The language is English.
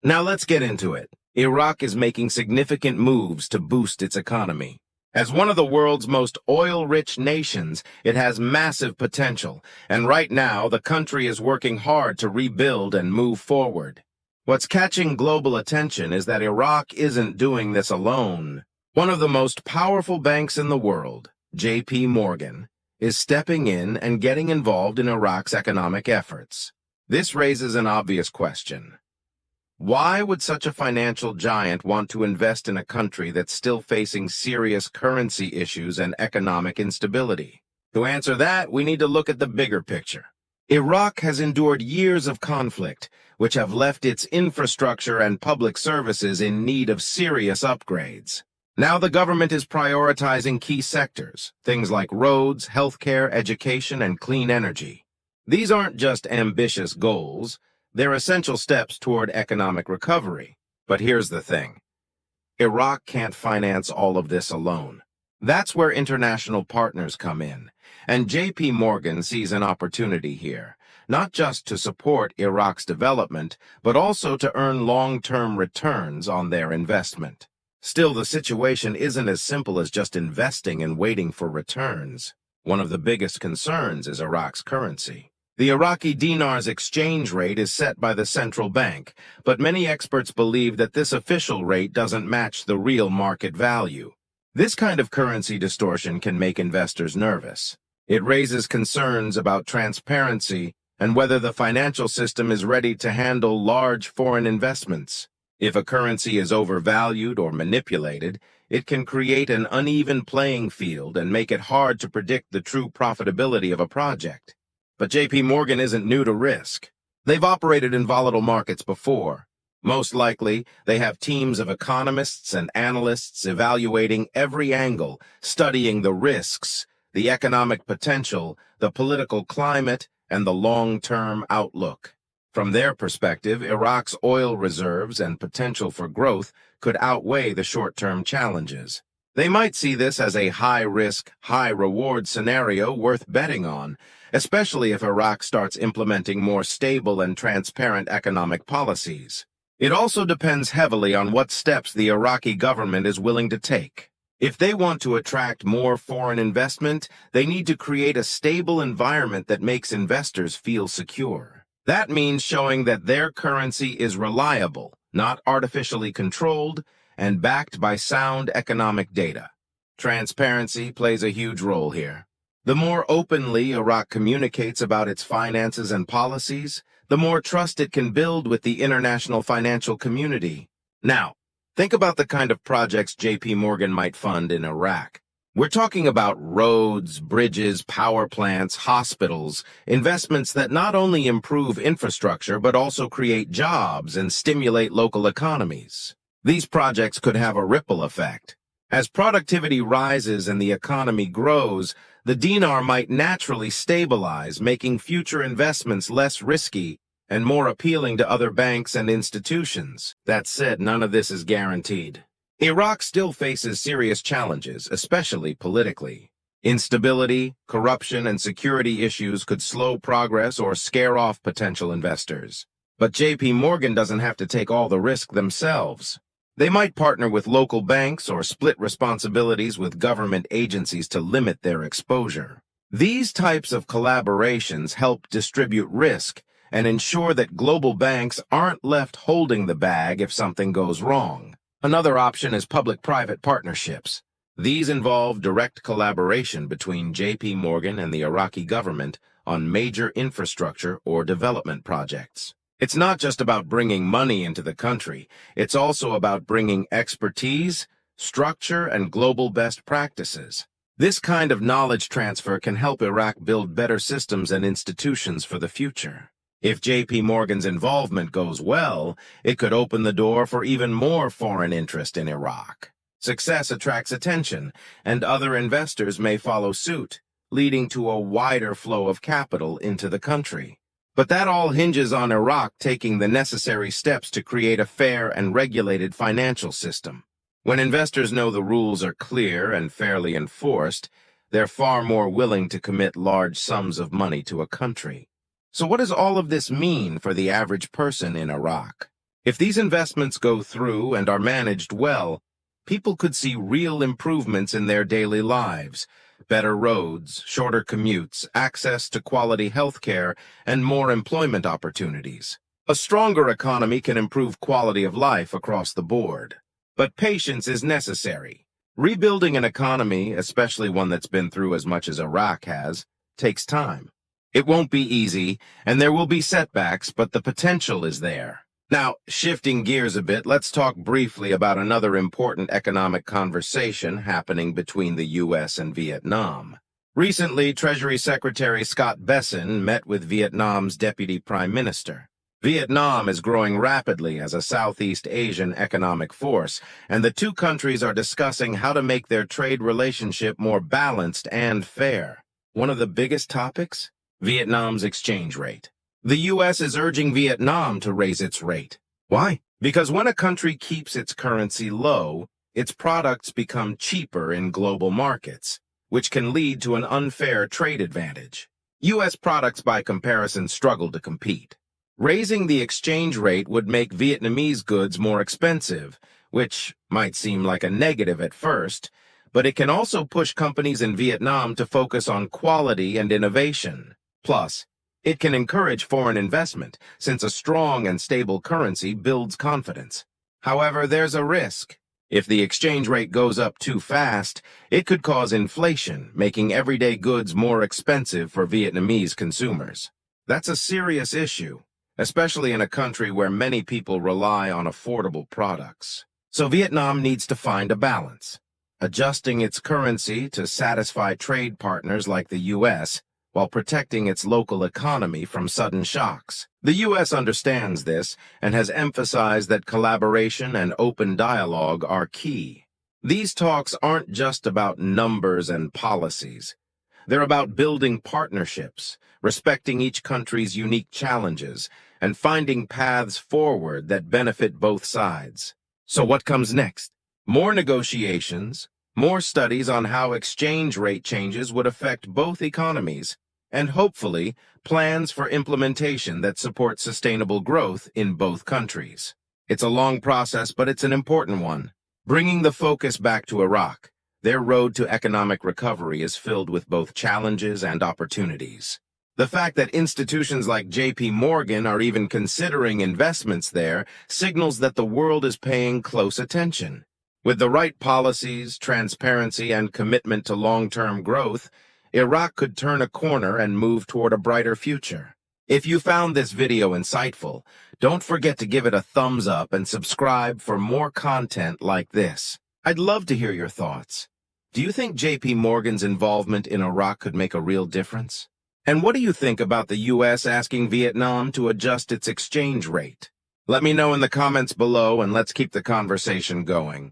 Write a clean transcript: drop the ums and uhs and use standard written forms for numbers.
Now let's get into it. Iraq is making significant moves to boost its economy. As one of the world's most oil-rich nations, it has massive potential, and right now the country is working hard to rebuild and move forward. What's catching global attention is that Iraq isn't doing this alone. One of the most powerful banks in the world, J.P. Morgan, is stepping in and getting involved in Iraq's economic efforts. This raises an obvious question. Why would such a financial giant want to invest in a country that's still facing serious currency issues and economic instability? To answer that, we need to look at the bigger picture. Iraq has endured years of conflict, which have left its infrastructure and public services in need of serious upgrades. Now the government is prioritizing key sectors, things like roads, healthcare, education, and clean energy. These aren't just ambitious goals. They're essential steps toward economic recovery. But here's the thing. Iraq can't finance all of this alone. That's where international partners come in, and J.P. Morgan sees an opportunity here, not just to support Iraq's development, but also to earn long-term returns on their investment. Still, the situation isn't as simple as just investing and waiting for returns. One of the biggest concerns is Iraq's currency. The Iraqi Dinar's exchange rate is set by the central bank, but many experts believe that this official rate doesn't match the real market value. This kind of currency distortion can make investors nervous. It raises concerns about transparency and whether the financial system is ready to handle large foreign investments. If a currency is overvalued or manipulated, it can create an uneven playing field and make it hard to predict the true profitability of a project. But J.P. Morgan isn't new to risk. They've operated in volatile markets before. Most likely, they have teams of economists and analysts evaluating every angle, studying the risks, the economic potential, the political climate, and the long-term outlook. From their perspective, Iraq's oil reserves and potential for growth could outweigh the short-term challenges. They might see this as a high-risk, high-reward scenario worth betting on, especially if Iraq starts implementing more stable and transparent economic policies. It also depends heavily on what steps the Iraqi government is willing to take. If they want to attract more foreign investment, they need to create a stable environment that makes investors feel secure. That means showing that their currency is reliable, not artificially controlled, and backed by sound economic data. Transparency plays a huge role here. The more openly Iraq communicates about its finances and policies, the more trust it can build with the international financial community. Now, think about the kind of projects J.P. Morgan might fund in Iraq. We're talking about roads, bridges, power plants, hospitals, investments that not only improve infrastructure but also create jobs and stimulate local economies. These projects could have a ripple effect. As productivity rises and the economy grows, the dinar might naturally stabilize, making future investments less risky and more appealing to other banks and institutions. That said, none of this is guaranteed. Iraq still faces serious challenges, especially politically. Instability, corruption, and security issues could slow progress or scare off potential investors. But J.P. Morgan doesn't have to take all the risk themselves. They might partner with local banks or split responsibilities with government agencies to limit their exposure. These types of collaborations help distribute risk and ensure that global banks aren't left holding the bag if something goes wrong. Another option is public-private partnerships. These involve direct collaboration between J.P. Morgan and the Iraqi government on major infrastructure or development projects. It's not just about bringing money into the country, it's also about bringing expertise, structure, and global best practices. This kind of knowledge transfer can help Iraq build better systems and institutions for the future. If J.P. Morgan's involvement goes well, it could open the door for even more foreign interest in Iraq. Success attracts attention, and other investors may follow suit, leading to a wider flow of capital into the country. But that all hinges on Iraq taking the necessary steps to create a fair and regulated financial system. When investors know the rules are clear and fairly enforced, they're far more willing to commit large sums of money to a country. So what does all of this mean for the average person in Iraq? If these investments go through and are managed well, people could see real improvements in their daily lives: better roads, shorter commutes, access to quality healthcare, and more employment opportunities. A stronger economy can improve quality of life across the board. But patience is necessary. Rebuilding an economy, especially one that's been through as much as Iraq has, takes time. It won't be easy, and there will be setbacks, but the potential is there. Now, shifting gears a bit, let's talk briefly about another important economic conversation happening between the U.S. and Vietnam. Recently, Treasury Secretary Scott Bessent met with Vietnam's Deputy Prime Minister. Vietnam is growing rapidly as a Southeast Asian economic force, and the two countries are discussing how to make their trade relationship more balanced and fair. One of the biggest topics? Vietnam's exchange rate. The U.S. is urging Vietnam to raise its rate. Why? Because when a country keeps its currency low, its products become cheaper in global markets, which can lead to an unfair trade advantage. U.S. products, by comparison, struggle to compete. Raising the exchange rate would make Vietnamese goods more expensive, which might seem like a negative at first, but it can also push companies in Vietnam to focus on quality and innovation. Plus, it can encourage foreign investment, since a strong and stable currency builds confidence. However, there's a risk. If the exchange rate goes up too fast, it could cause inflation, making everyday goods more expensive for Vietnamese consumers. That's a serious issue, especially in a country where many people rely on affordable products. So Vietnam needs to find a balance, adjusting its currency to satisfy trade partners like the U.S., while protecting its local economy from sudden shocks. The U.S. understands this and has emphasized that collaboration and open dialogue are key. These talks aren't just about numbers and policies. They're about building partnerships, respecting each country's unique challenges, and finding paths forward that benefit both sides. So what comes next? More negotiations, more studies on how exchange rate changes would affect both economies, and hopefully, plans for implementation that support sustainable growth in both countries. It's a long process, but it's an important one. Bringing the focus back to Iraq, their road to economic recovery is filled with both challenges and opportunities. The fact that institutions like J.P. Morgan are even considering investments there signals that the world is paying close attention. With the right policies, transparency, and commitment to long-term growth, Iraq could turn a corner and move toward a brighter future. If you found this video insightful, don't forget to give it a thumbs up and subscribe for more content like this. I'd love to hear your thoughts. Do you think J.P. Morgan's involvement in Iraq could make a real difference? And what do you think about the U.S. asking Vietnam to adjust its exchange rate? Let me know in the comments below, and let's keep the conversation going.